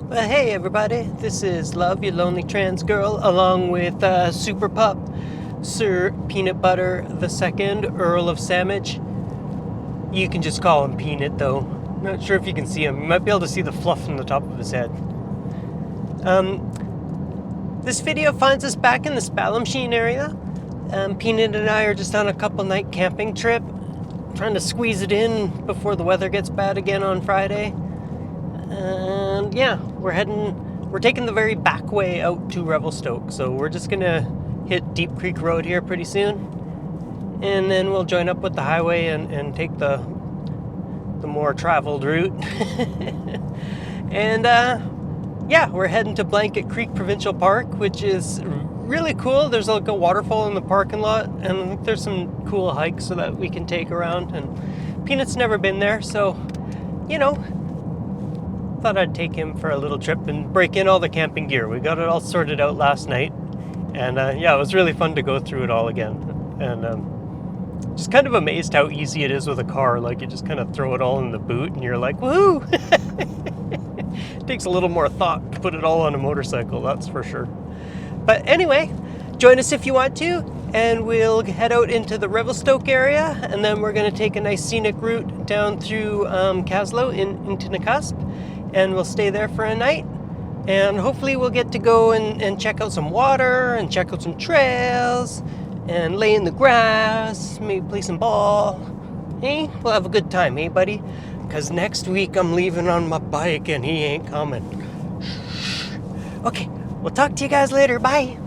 Well, hey everybody, this is Love, your lonely trans girl, along with Super Pup, Sir Peanut Butter II, Earl of Sandwich. You can just call him Peanut, though. Not sure if you can see him. You might be able to see the fluff from the top of his head. This video finds us back in the Spalumsheen area. Peanut and I are just on a couple-night camping trip, trying to squeeze it in before the weather gets bad again on Friday. And yeah, we're taking the very back way out to Revelstoke, so we're just gonna hit Deep Creek Road here pretty soon, and then we'll join up with the highway and take the more traveled route. And yeah, we're heading to Blanket Creek Provincial Park, which is really cool. There's like a waterfall in the parking lot, and I think there's some cool hikes so that we can take around, and Peanut's never been there, so you know, thought I'd take him for a little trip and break in all the camping gear. We got it all sorted out last night, and yeah, it was really fun to go through it all again. And just kind of amazed how easy it is with a car. Like, you just kind of throw it all in the boot and you're like, woohoo! It takes a little more thought to put it all on a motorcycle, that's for sure. But anyway, join us if you want to, and we'll head out into the Revelstoke area, and then we're going to take a nice scenic route down through Caslow into Nakusp, and we'll stay there for a night, and hopefully we'll get to go and check out some water, and check out some trails, and lay in the grass, maybe play some ball. Hey, we'll have a good time, hey buddy? Because next week I'm leaving on my bike and he ain't coming. Okay, we'll talk to you guys later, bye!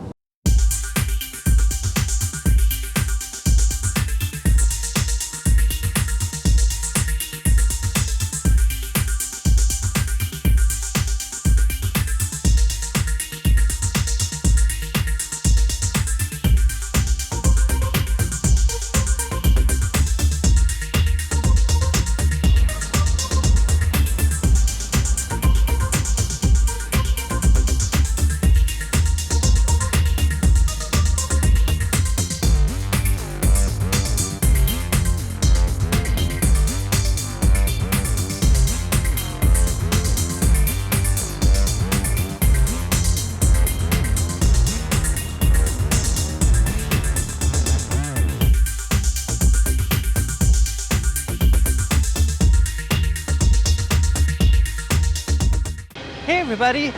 Hey everybody,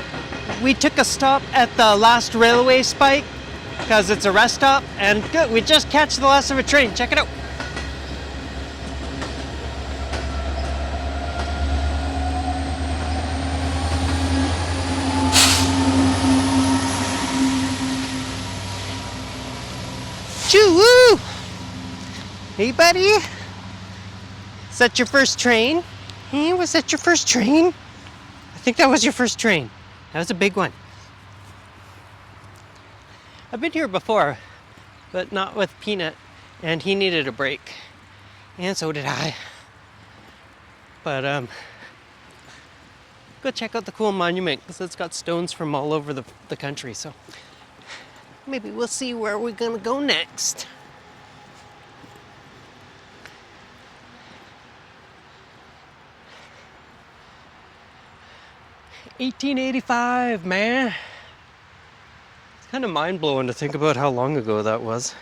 we took a stop at the last railway spike because it's a rest stop, and good, we just catch the last of a train. Check it out. Choo-woo! Hey buddy, is that your first train? Hey, was that your first train? I think that was your first train. That was a big one. I've been here before, but not with Peanut, and he needed a break. And so did I. But go check out the cool monument, because it's got stones from all over the country, so maybe we'll see where we're gonna go next. $1885, man. It's kind of mind-blowing to think about how long ago that was.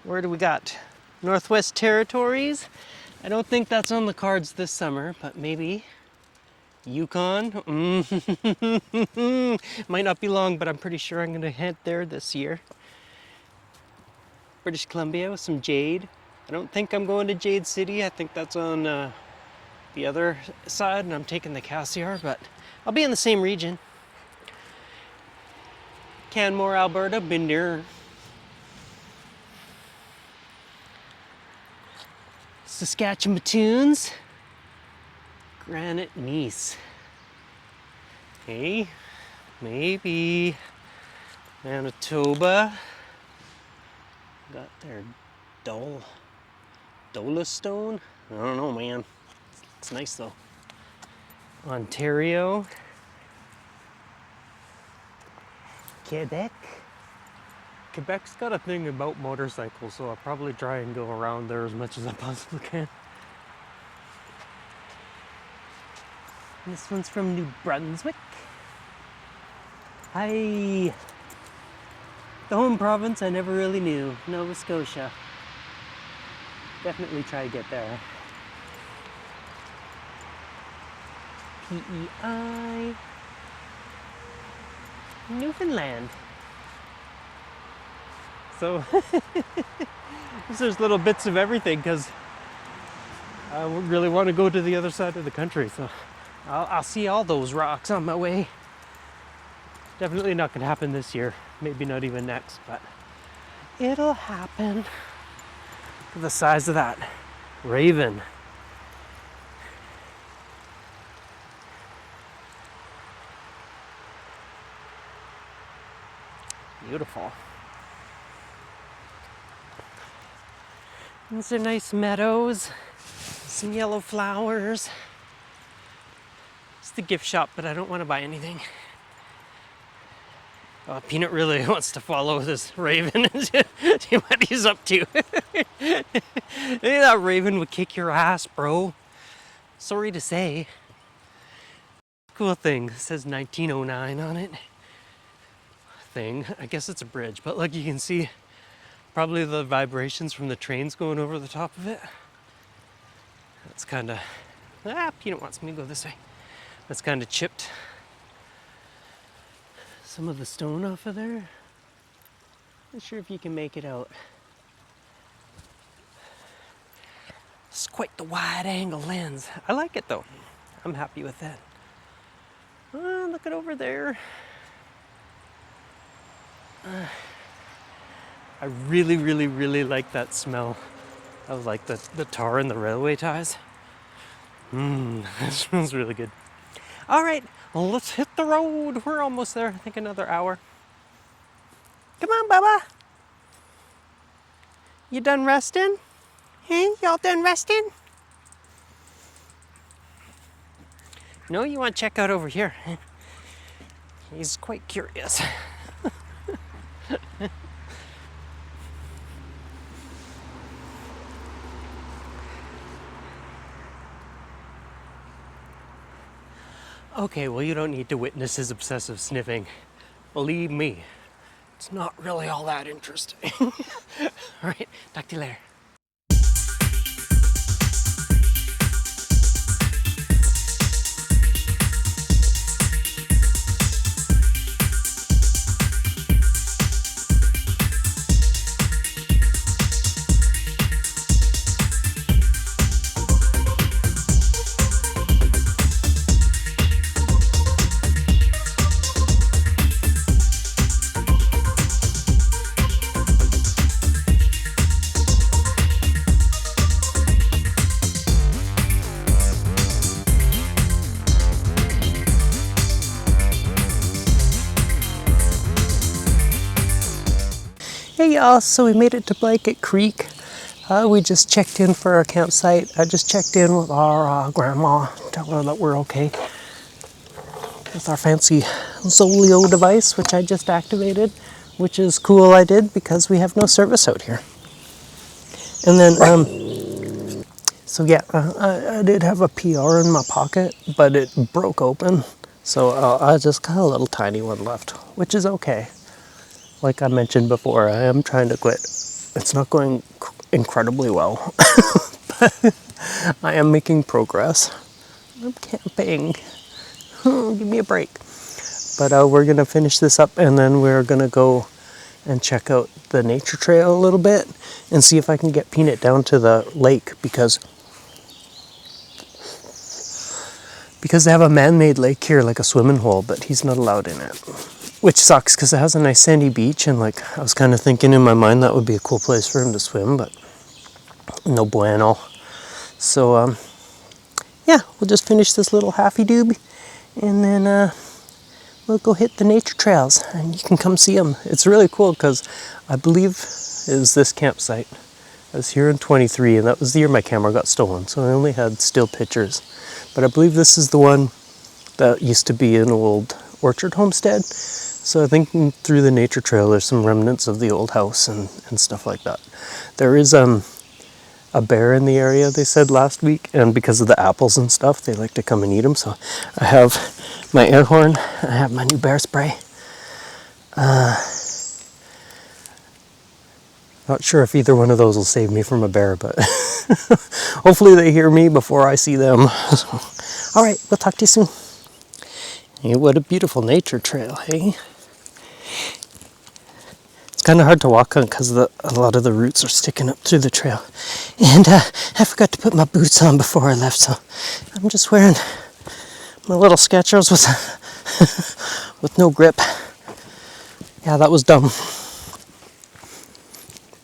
Where do we got? Northwest Territories. I don't think that's on the cards this summer, but maybe. Yukon. Might not be long, but I'm pretty sure I'm going to head there this year. British Columbia with some jade. I don't think I'm going to Jade City. I think that's on the other side, and I'm taking the Cassiar, but I'll be in the same region. Canmore, Alberta, been there. Saskatchewan, Granite Nice. Hey, maybe Manitoba. Got their Dolostone. I don't know, man. It's nice though. Ontario. Quebec. Quebec's got a thing about motorcycles, so I'll probably try and go around there as much as I possibly can. And this one's from New Brunswick. Hi. The home province I never really knew, Nova Scotia. Definitely try to get there. PEI. Newfoundland. So there's little bits of everything because I really want to go to the other side of the country. So I'll see all those rocks on my way. Definitely not going to happen this year. Maybe not even next, but it'll happen. Look at the size of that raven. Beautiful. These are nice meadows, some yellow flowers. It's the gift shop, but I don't want to buy anything. Oh, Peanut really wants to follow this raven and see what he's up to. Maybe that raven would kick your ass, bro. Sorry to say. Cool thing. It says 1909 on it. Thing. I guess it's a bridge, but like you can see probably the vibrations from the trains going over the top of it. That's kind of... Peanut wants me to go this way. That's kind of chipped some of the stone off of there. Not sure if you can make it out. It's quite the wide angle lens. I like it though. I'm happy with that. Look at over there. I really, really, really like that smell of like the tar and the railway ties. That smells really good. All right, let's hit the road. We're almost there. I think another hour. Come on, Bubba. You done resting? Hey, y'all done resting? No, you want to check out over here. He's quite curious. Okay, well, you don't need to witness his obsessive sniffing. Believe me, it's not really all that interesting. All right, talk to you later. Hey y'all, so we made it to Blanket Creek. We just checked in for our campsite. I just checked in with our grandma, tell her that we're okay with our fancy Zoleo device, which I just activated, which is cool I did because we have no service out here. And then, so yeah, I did have a PR in my pocket, but it broke open. So I just got a little tiny one left, which is okay. Like I mentioned before, I am trying to quit. It's not going incredibly well, but I am making progress. I'm camping. Give me a break. But we're going to finish this up and then we're going to go and check out the nature trail a little bit and see if I can get Peanut down to the lake because they have a man-made lake here, like a swimming hole, but he's not allowed in it. Which sucks because it has a nice sandy beach and like I was kind of thinking in my mind that would be a cool place for him to swim, but no bueno. So yeah, we'll just finish this little halfy doob and then we'll go hit the nature trails and you can come see them. It's really cool because I believe it was this campsite. I was here in 23 and that was the year my camera got stolen, so I only had still pictures. But I believe this is the one that used to be an old orchard homestead. So I think through the nature trail there's some remnants of the old house and stuff like that. There is a bear in the area, they said last week, and because of the apples and stuff, they like to come and eat them. So I have my air horn, I have my new bear spray. Not sure if either one of those will save me from a bear, but hopefully they hear me before I see them. All right, we'll talk to you soon. Hey, what a beautiful nature trail, hey? It's kind of hard to walk on because a lot of the roots are sticking up through the trail. And I forgot to put my boots on before I left, so I'm just wearing my little Skechers with, with no grip. Yeah, that was dumb.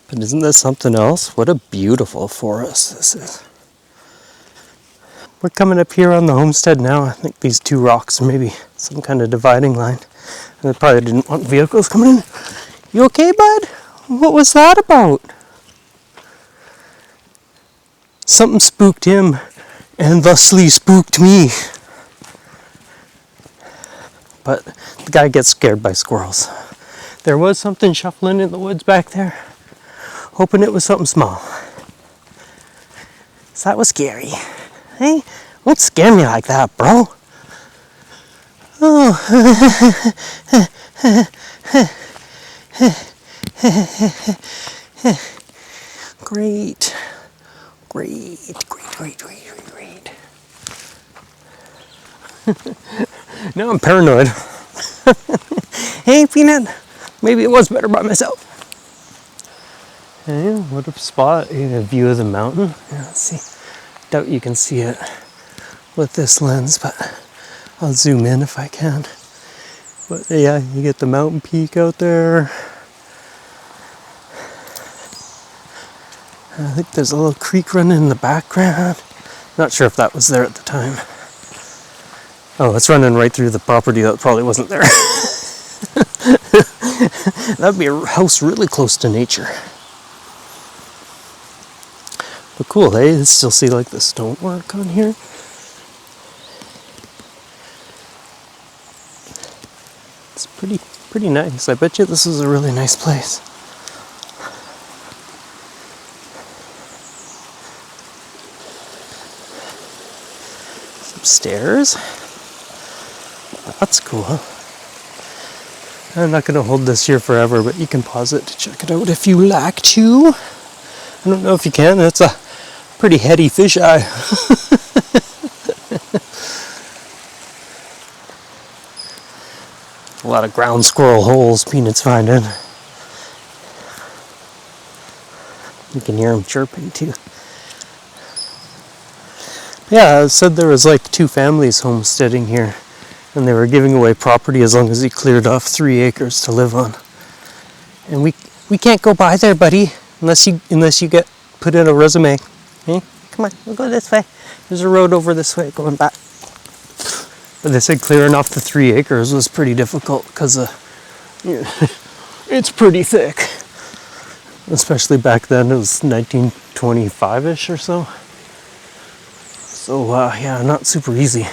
But isn't this something else? What a beautiful forest this is. We're coming up here on the homestead now. I think these two rocks are maybe some kind of dividing line. And they probably didn't want vehicles coming in. You okay, bud? What was that about? Something spooked him and thusly spooked me. But the guy gets scared by squirrels. There was something shuffling in the woods back there. Hoping it was something small. So that was scary. Hey, don't scare me like that, bro. Oh. Great. Now I'm paranoid. Hey, Peanut. Maybe it was better by myself. Hey, what a spot. A view of the mountain. Yeah, let's see. Doubt you can see it with this lens, but I'll zoom in if I can. But yeah, you get the mountain peak out there. I think there's a little creek running in the background. Not sure if that was there at the time. Oh, it's running right through the property that probably wasn't there. That'd be a house really close to nature. But cool, hey? You still see like the stonework on here? It's pretty nice. I bet you this is a really nice place. Some stairs. That's cool. I'm not going to hold this here forever, but you can pause it to check it out if you like to. I don't know if you can. It's a pretty heady fisheye. A lot of ground squirrel holes Peanut's finding. You can hear them chirping too. Yeah, it said there was like 2 families homesteading here, and they were giving away property as long as you cleared off 3 acres to live on. And we can't go by there, buddy, unless you get put in a resume. Hey, come on, we'll go this way. There's a road over this way going back. But they said clearing off the 3 acres was pretty difficult because it's pretty thick. Especially back then, it was 1925-ish or so. So yeah, not super easy.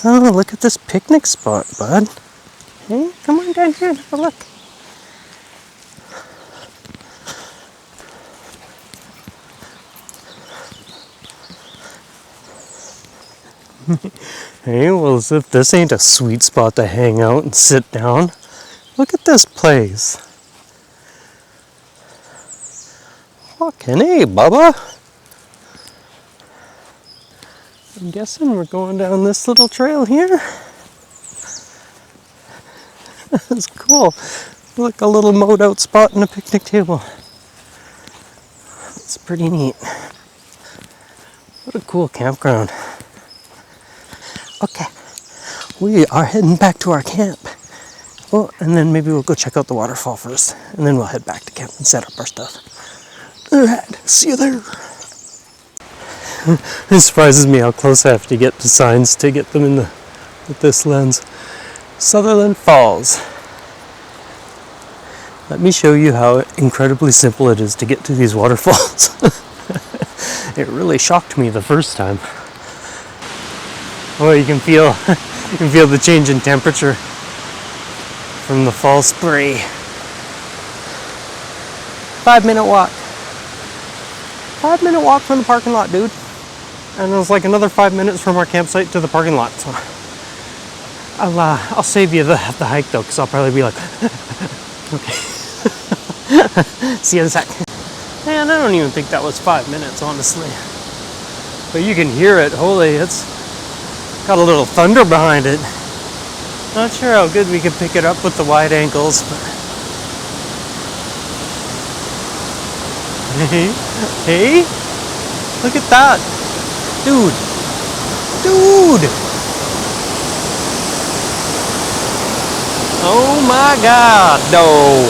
Oh, look at this picnic spot, bud. Hey, come on down here and have a look. Hey, well, as if this ain't a sweet spot to hang out and sit down. Look at this place. Fucking hey, Bubba. I'm guessing we're going down this little trail here. That's cool. Look, a little mowed out spot and a picnic table. It's pretty neat. What a cool campground. Okay, we are heading back to our camp. Well, and then maybe we'll go check out the waterfall first, and then we'll head back to camp and set up our stuff. Alright, see you there. It surprises me how close I have to get to signs to get them in with this lens. Sutherland Falls. Let me show you how incredibly simple it is to get to these waterfalls. It really shocked me the first time. Oh, you can feel the change in temperature from the fall spray. 5-minute walk. 5-minute walk from the parking lot, dude. And it was like another 5 minutes from our campsite to the parking lot. So I'll save you the hike though, because I'll probably be like, okay. See you in a sec. Man, I don't even think that was 5 minutes, honestly. But you can hear it. Holy, it's got a little thunder behind it. Not sure how good we can pick it up with the wide ankles, but hey, look at that, dude. Oh my God, no.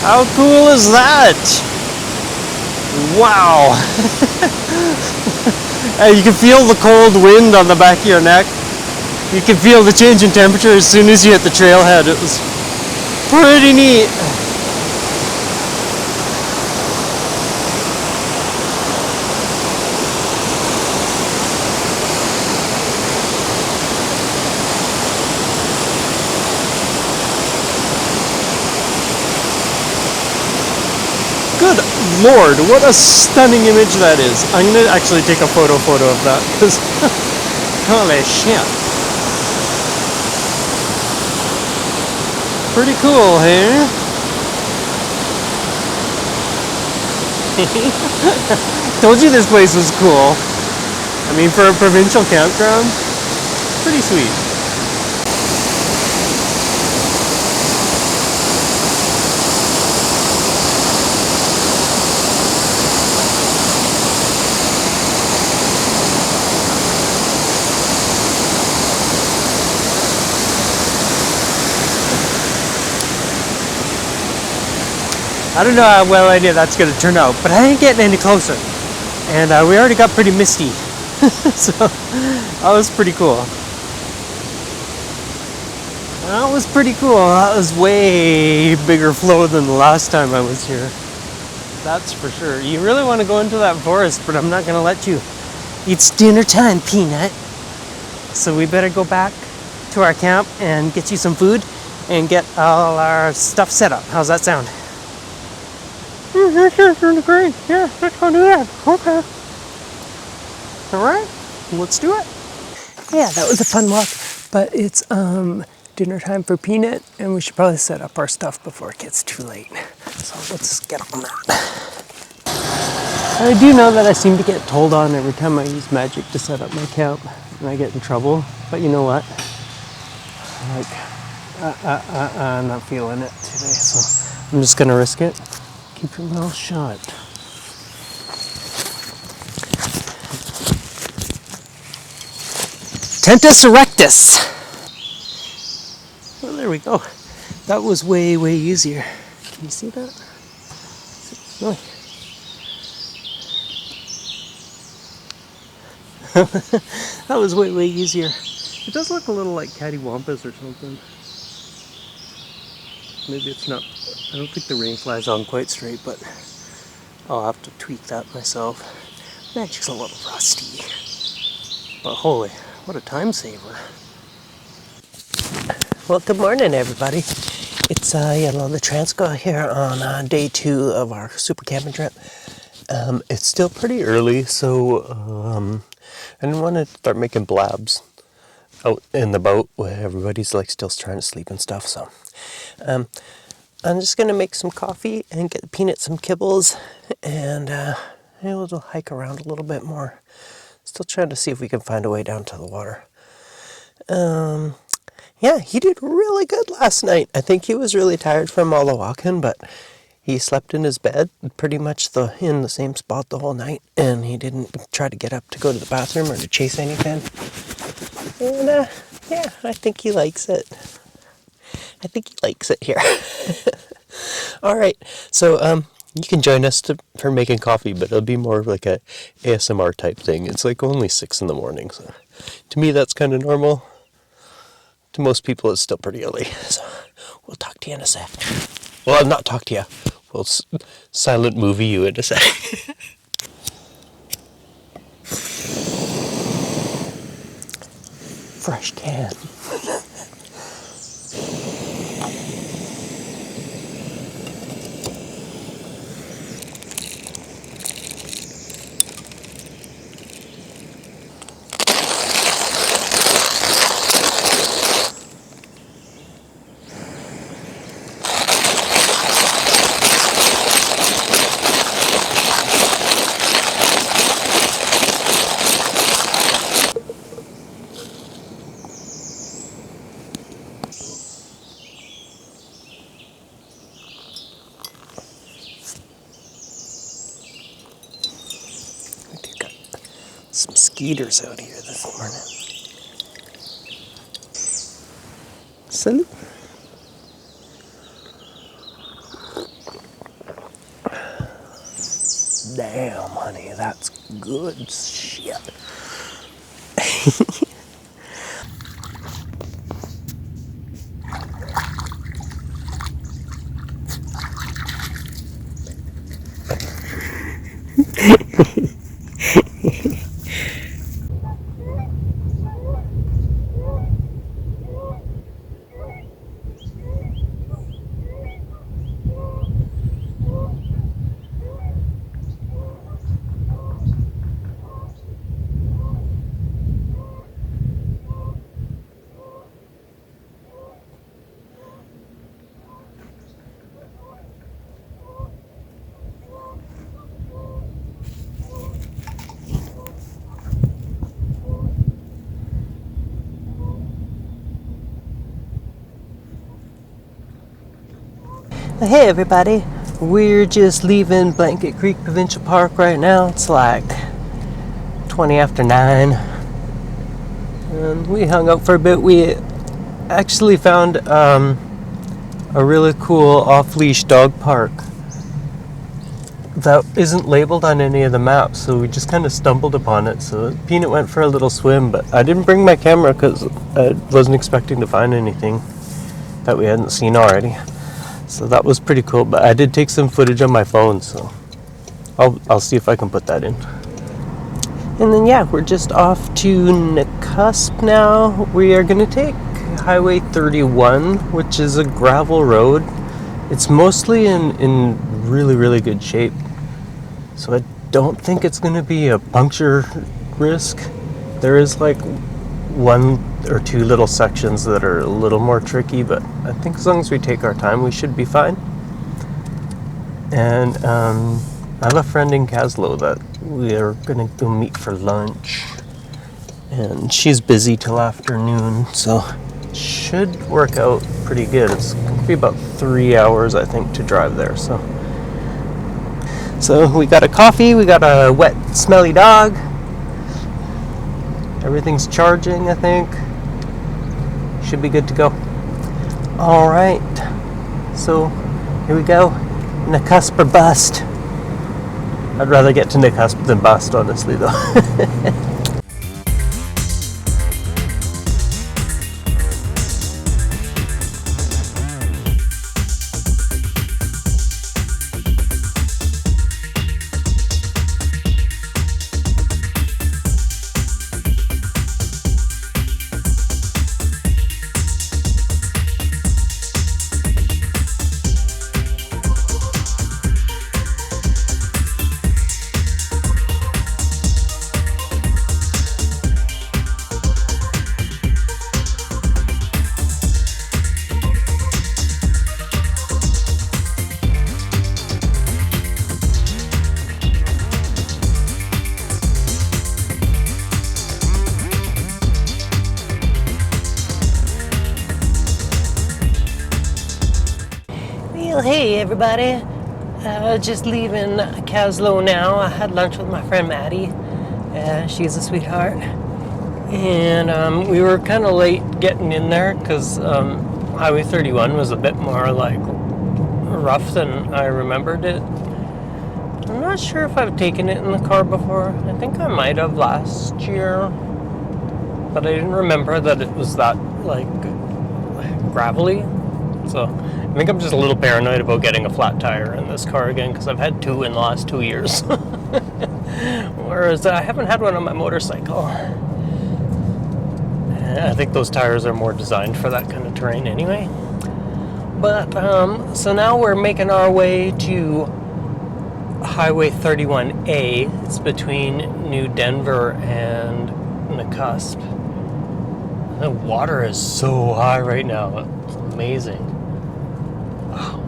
How cool is that? Wow. You can feel the cold wind on the back of your neck. You can feel the change in temperature as soon as you hit the trailhead. It was pretty neat. Good Lord, what a stunning image that is. I'm going to actually take a photo of that, because holy shit. Pretty cool, hey? Told you this place was cool. I mean, for a provincial campground, pretty sweet. I don't know how well I knew that's going to turn out, but I ain't getting any closer. And we already got pretty misty. So that was pretty cool. That was pretty cool. That was way bigger flow than the last time I was here. That's for sure. You really want to go into that forest, but I'm not going to let you. It's dinner time, Peanut. So we better go back to our camp and get you some food and get all our stuff set up. How's that sound? That's really great. Yeah, let's go do that. Okay. All right, let's do it. Yeah, that was a fun walk, but it's dinner time for Peanut, and we should probably set up our stuff before it gets too late. So let's get on that. I do know that I seem to get told on every time I use magic to set up my camp, and I get in trouble. But you know what? Like, I'm not feeling it today, so I'm just gonna risk it. Keep your mouth shut. Tentus erectus. Well, there we go. That was way easier. Can you see that? No. That was way easier. It does look a little like cattywampus or something. Maybe it's not. I don't think the rain fly's on quite straight, but I'll have to tweak that myself. Magic's a little rusty. But holy, what a time saver. Well, good morning, everybody. It's the Transco here on day 2 of our super camping trip. It's still pretty early, so I didn't want to start making blabs out in the boat where everybody's like still trying to sleep and stuff. So I'm just gonna make some coffee and get Peanut some kibbles, and we'll hike around a little bit more. Still trying to see if we can find a way down to the water. Yeah, he did really good last night. I think he was really tired from all the walking, but he slept in his bed pretty much in the same spot the whole night, and he didn't try to get up to go to the bathroom or to chase anything. And yeah, I think he likes it. I think he likes it here. All right, so you can join us for making coffee, but it'll be more like a ASMR type thing. It's like only 6 in the morning, so to me that's kind of normal. To most people it's still pretty early, so we'll talk to you in a sec. Well, not talk to you. We'll silent movie you in a sec. Fresh can. some skeeters out here this morning. Salut. Damn, honey, that's good shit. Hey everybody, we're just leaving Blanket Creek Provincial Park right now. It's like 20 after 9. And we hung out for a bit. We actually found a really cool off-leash dog park that isn't labeled on any of the maps, so we just kind of stumbled upon it. So Peanut went for a little swim, but I didn't bring my camera because I wasn't expecting to find anything that we hadn't seen already. So that was pretty cool, but I did take some footage on my phone, so I'll see if I can put that in. And then yeah, we're just off to Nakusp now. We are going to take Highway 31, which is a gravel road. It's mostly in really, really good shape, so I don't think it's going to be a puncture risk. There is like one or two little sections that are a little more tricky, but I think as long as we take our time, we should be fine. And I have a friend in Kaslo that we are gonna go meet for lunch, and she's busy till afternoon, so it should work out pretty good. It's gonna be about 3 hours, I think, to drive there. So we got a coffee, we got a wet, smelly dog. Everything's charging, I think. Should be good to go. All right, so here we go. Nakusp or bust. I'd rather get to Nakusp than bust, honestly, though. Well, hey everybody, just leaving Kaslo now. I had lunch with my friend Maddie. She's a sweetheart. And we were kind of late getting in there because Highway 31 was a bit more like rough than I remembered it. I'm not sure if I've taken it in the car before. I think I might have last year, but I didn't remember that it was that like gravelly. So I think I'm just a little paranoid about getting a flat tire in this car again, because I've had 2 in the last 2 years. Whereas I haven't had one on my motorcycle. I think those tires are more designed for that kind of terrain anyway. But so now we're making our way to Highway 31A. It's between New Denver and Nakusp. The water is so high right now. It's amazing. Wow.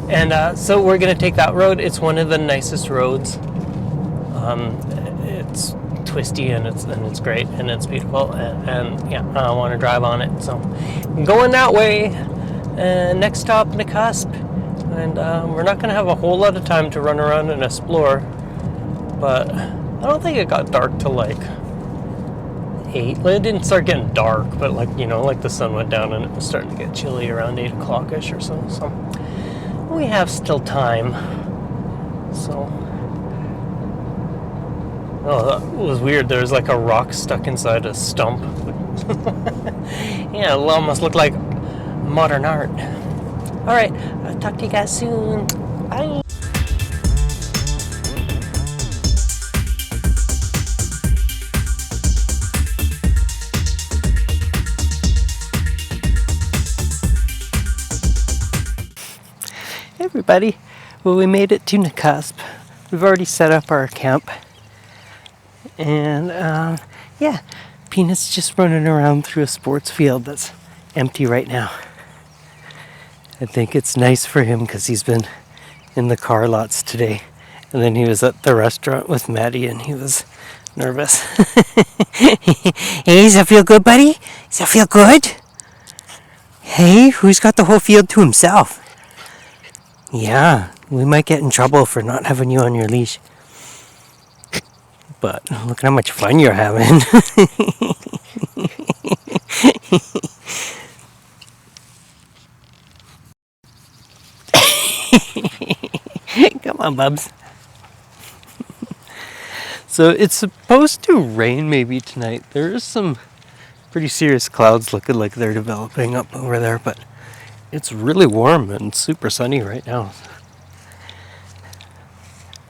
And so we're going to take that road. It's one of the nicest roads. It's twisty and it's great and it's beautiful. And yeah, I want to drive on it. So I'm going that way. Next stop, Nakusp. And we're not going to have a whole lot of time to run around and explore. But don't think it got dark till like 8. It didn't start getting dark, but like, you know, like the sun went down and it was starting to get chilly around 8 o'clock-ish or so. So we have still time. So, oh, that was weird. There was like a rock stuck inside a stump. Yeah, it almost looked like modern art. All right, I'll talk to you guys soon. Bye. Hey everybody. Well, we made it to Nakusp. We've already set up our camp. And yeah, Peanut's just running around through a sports field that's empty right now. I think it's nice for him because he's been in the car lots today. And then he was at the restaurant with Maddie and he was nervous. Hey, does that feel good, buddy? Does that feel good? Hey, who's got the whole field to himself? Yeah, we might get in trouble for not having you on your leash. But look at how much fun you're having. Come on, Bubs. So it's supposed to rain maybe tonight. There is some pretty serious clouds looking like they're developing up over there, but it's really warm and super sunny right now.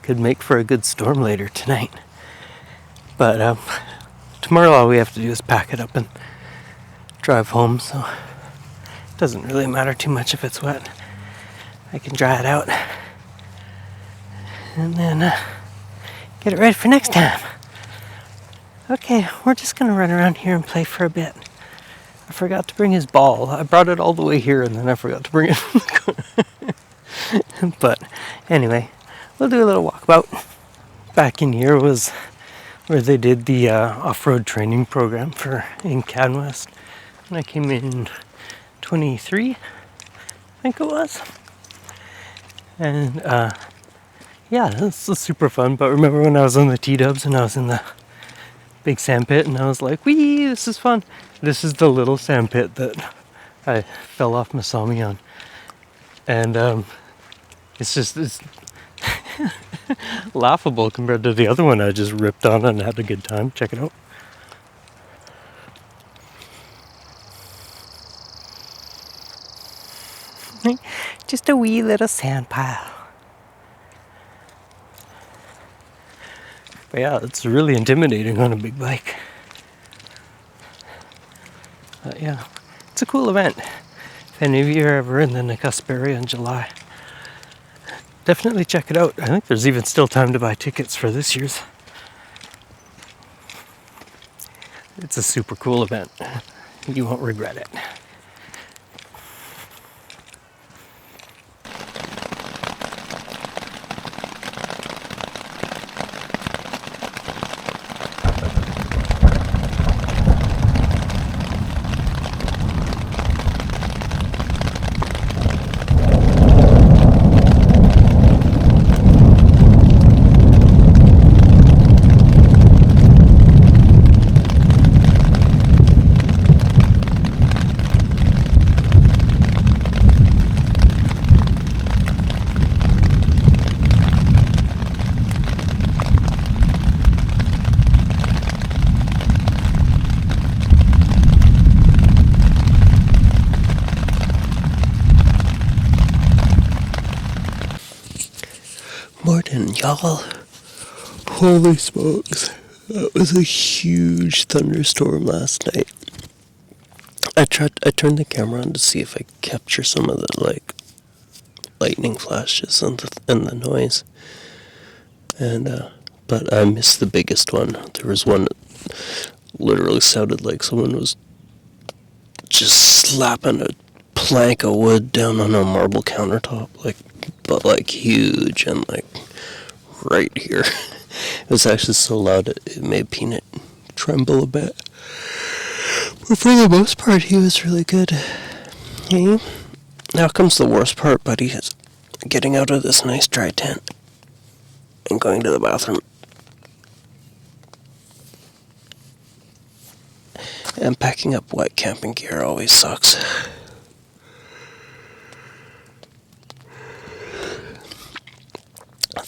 Could make for a good storm later tonight. But tomorrow all we have to do is pack it up and drive home, so it doesn't really matter too much if it's wet. I can dry it out and then get it ready for next time. Okay, we're just gonna run around here and play for a bit. I forgot to bring his ball. I brought it all the way here and then I forgot to bring it. But anyway, we'll do a little walkabout. Back in here was where they did the off-road training program for in Canwest. And I came in 23, I think it was. And yeah, this was super fun. But remember when I was on the T-dubs and I was in the big sand pit and I was like, wee, this is fun. This is the little sand pit that I fell off Masami on. And it's laughable compared to the other one I just ripped on and had a good time. Check it out. Just a wee little sand pile. But yeah, it's really intimidating on a big bike. Yeah, it's a cool event. If any of you are ever in the Nakusp area in July, definitely check it out. I think there's even still time to buy tickets for this year's. It's a super cool event. You won't regret it. Morning, y'all. Holy smokes. That was a huge thunderstorm last night. I turned the camera on to see if I could capture some of the lightning flashes and the noise. And but I missed the biggest one. There was one that literally sounded like someone was just slapping a plank of wood down on a marble countertop, but huge and right here. It was actually so loud it made Peanut tremble a bit. But for the most part, he was really good. Hey, now comes the worst part, buddy, is getting out of this nice dry tent and going to the bathroom. And packing up wet camping gear always sucks.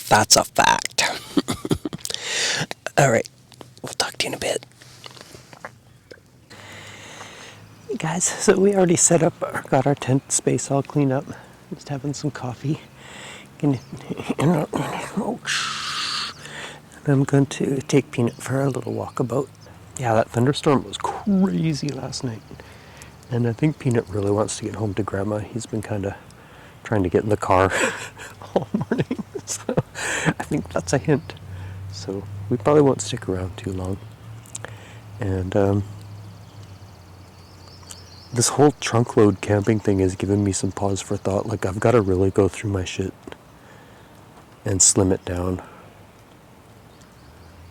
That's a fact. Alright, we'll talk to you in a bit. Hey guys, so we already set up, got our tent space all cleaned up. Just having some coffee. And I'm going to take Peanut for a little walkabout. Yeah, that thunderstorm was crazy last night. And I think Peanut really wants to get home to Grandma. He's been kind of trying to get in the car all morning. So I think that's a hint. So we probably won't stick around too long. And this whole trunk load camping thing has given me some pause for thought. Like, I've got to really go through my shit and slim it down.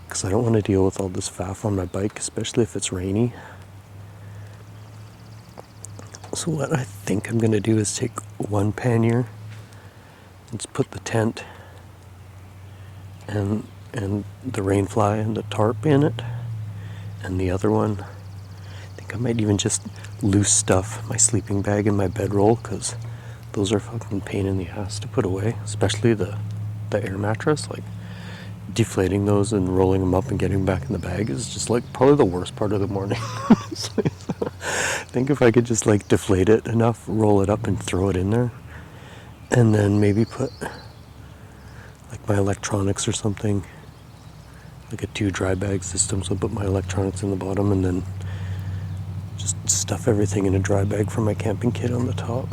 Because I don't want to deal with all this faff on my bike, especially if it's rainy. So what I think I'm going to do is take one pannier and just put the tent and the rainfly and the tarp in it. And the other one, I think I might even just loose stuff my sleeping bag and my bedroll, because those are fucking pain in the ass to put away, especially the air mattress. Like, deflating those and rolling them up and getting them back in the bag is just like probably the worst part of the morning. So I think if I could just like deflate it enough, roll it up and throw it in there, and then maybe put like my electronics or something, like a 2 dry bag system, so I'll put my electronics in the bottom and then just stuff everything in a dry bag for my camping kit on the top.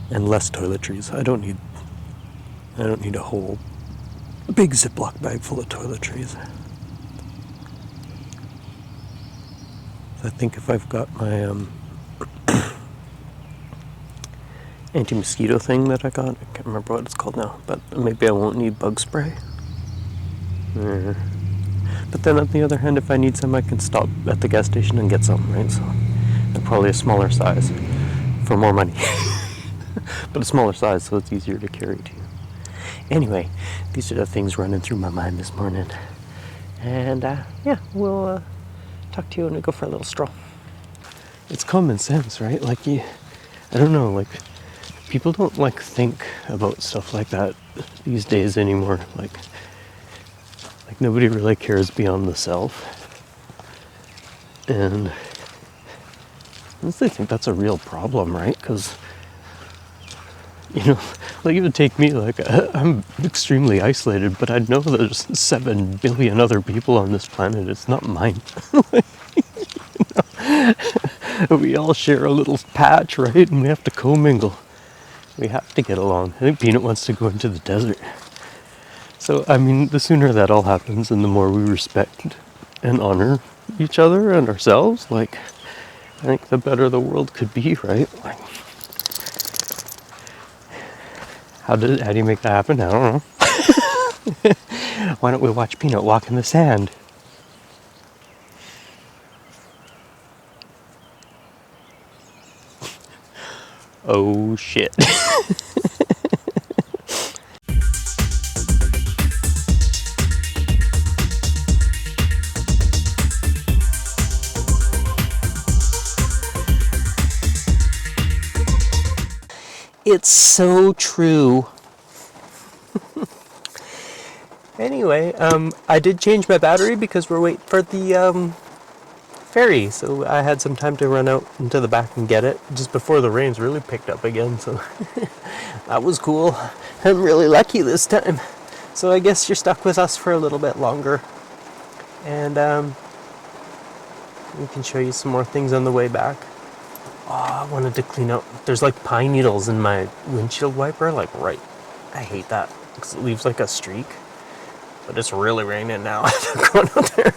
And less toiletries. I don't need a whole big Ziploc bag full of toiletries. I think if I've got my anti-mosquito thing that I got, I can't remember what it's called now, but maybe I won't need bug spray. But then on the other hand, if I need some, I can stop at the gas station and get some, right? So they're probably a smaller size for more money. But a smaller size, so it's easier to carry too. Anyway, these are the things running through my mind this morning. And yeah, we'll talk to you when we go for a little stroll. It's common sense, right? Like, I don't know, like, people don't like think about stuff like that these days anymore. Like nobody really cares beyond the self. And I honestly think that's a real problem, right? Because, you know, like, it would take me, like, I'm extremely isolated, but I know there's 7 billion other people on this planet. It's not mine. Like, we all share a little patch, right? And we have to commingle. We have to get along. I think Peanut wants to go into the desert. So, I mean, the sooner that all happens and the more we respect and honor each other and ourselves, like, I think the better the world could be, right? Like, how do you make that happen? I don't know. Why don't we watch Peanut walk in the sand? Oh shit. It's so true. Anyway, I did change my battery because we're waiting for the ferry, so I had some time to run out into the back and get it just before the rains really picked up again, so that was cool. I'm really lucky this time. So I guess you're stuck with us for a little bit longer. And we can show you some more things on the way back. Oh, I wanted to clean out. There's like pine needles in my windshield wiper, like right. I hate that because it leaves like a streak. But it's really raining now. I'm going out there.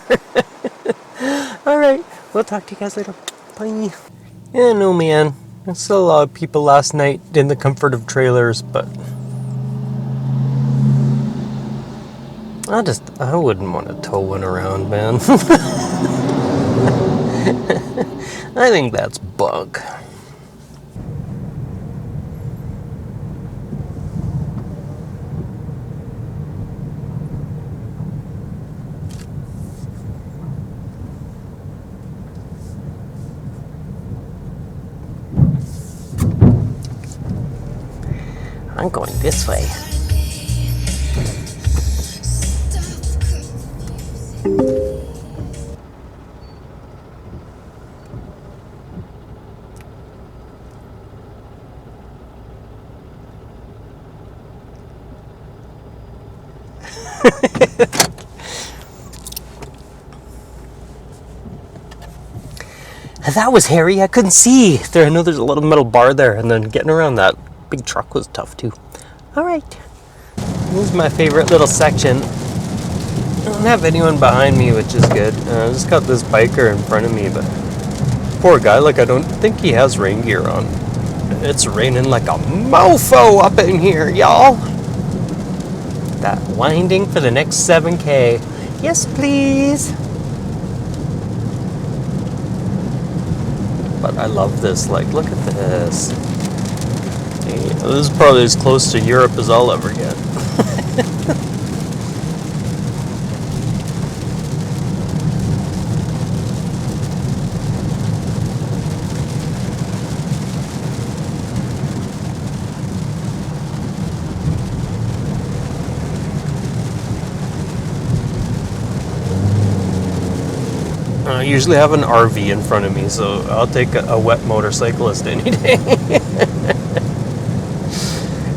Alright, we'll talk to you guys later. Bye. Yeah, no man. I saw a lot of people last night in the comfort of trailers, but I wouldn't want to tow one around, man. I think that's bunk. I'm going this way. That was hairy. I couldn't see. I know there's a little metal bar there, and then getting around that big truck was tough too. All right. This is my favorite little section. I don't have anyone behind me, which is good. I just got this biker in front of me, but poor guy, like I don't think he has rain gear on. It's raining like a mofo up in here, y'all. That winding for the next 7K. Yes, please. But I love this. Like, look at this. This is probably as close to Europe as I'll ever get. I usually have an RV in front of me, so I'll take a wet motorcyclist any day.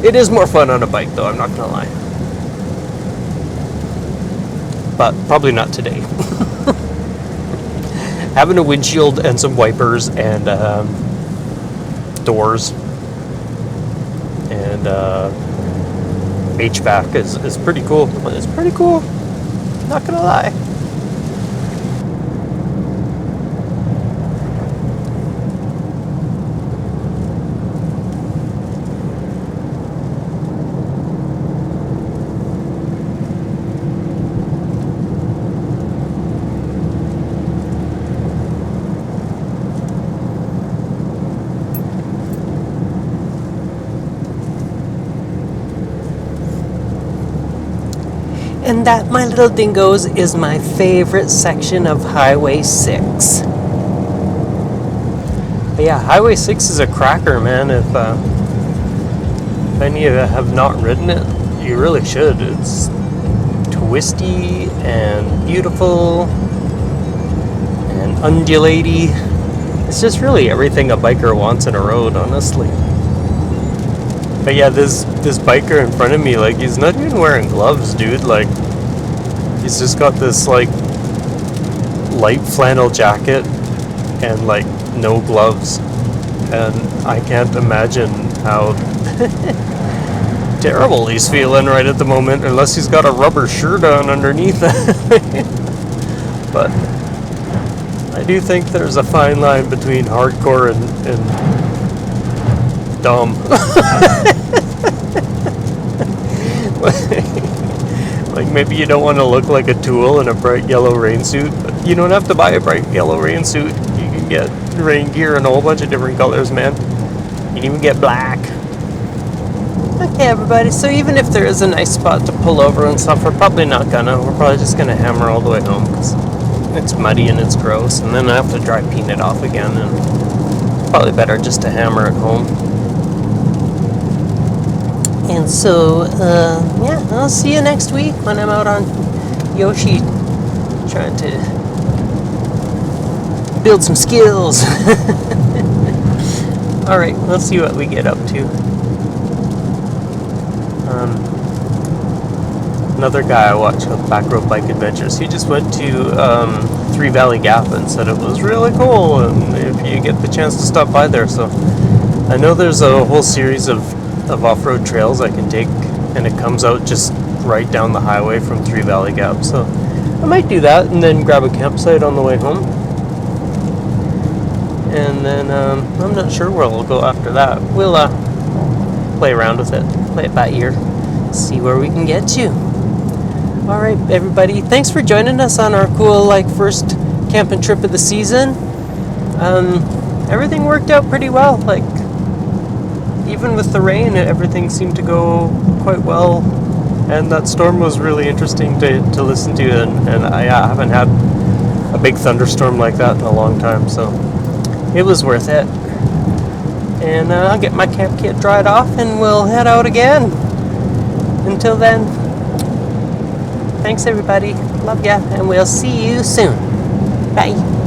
It is more fun on a bike, though, I'm not gonna lie. But probably not today. Having a windshield and some wipers and doors and HVAC is pretty cool. It's pretty cool, not gonna lie. And that, my little dingoes, is my favorite section of Highway 6. But yeah, Highway 6 is a cracker, man. If any of you have not ridden it, you really should. It's twisty and beautiful and undulaty. It's just really everything a biker wants in a road, honestly. But yeah, this biker in front of me, like, he's not even wearing gloves, dude. Like, he's just got this, like, light flannel jacket and, like, no gloves. And I can't imagine how terrible he's feeling right at the moment, unless he's got a rubber shirt on underneath. But I do think there's a fine line between hardcore and dumb. Like, maybe you don't want to look like a tool in a bright yellow rain suit, but you don't have to buy a bright yellow rain suit. You can get rain gear in a whole bunch of different colors, man. You can even get black. Okay, everybody, so even if there is a nice spot to pull over and stuff, we're probably not gonna. We're probably just gonna hammer all the way home, because it's muddy and it's gross, and then I have to dry peanut off again, and it's probably better just to hammer at home. And so, yeah, I'll see you next week when I'm out on Yoshi trying to build some skills. Alright, let's see what we get up to. Another guy I watch with Backroad Bike Adventures, he just went to Three Valley Gap and said it was really cool, and if you get the chance to stop by there. So I know there's a whole series of off-road trails I can take, and it comes out just right down the highway from Three Valley Gap, so I might do that and then grab a campsite on the way home, and then I'm not sure where we'll go after that. We'll play around with it, play it by ear, see where we can get to. Alright, everybody, thanks for joining us on our cool, like, first camping trip of the season. Everything worked out pretty well. Like, even with the rain, everything seemed to go quite well, and that storm was really interesting to listen to, and I haven't had a big thunderstorm like that in a long time, so it was worth it. And I'll get my camp kit dried off and we'll head out again. Until then, thanks everybody. Love ya, and we'll see you soon. Bye.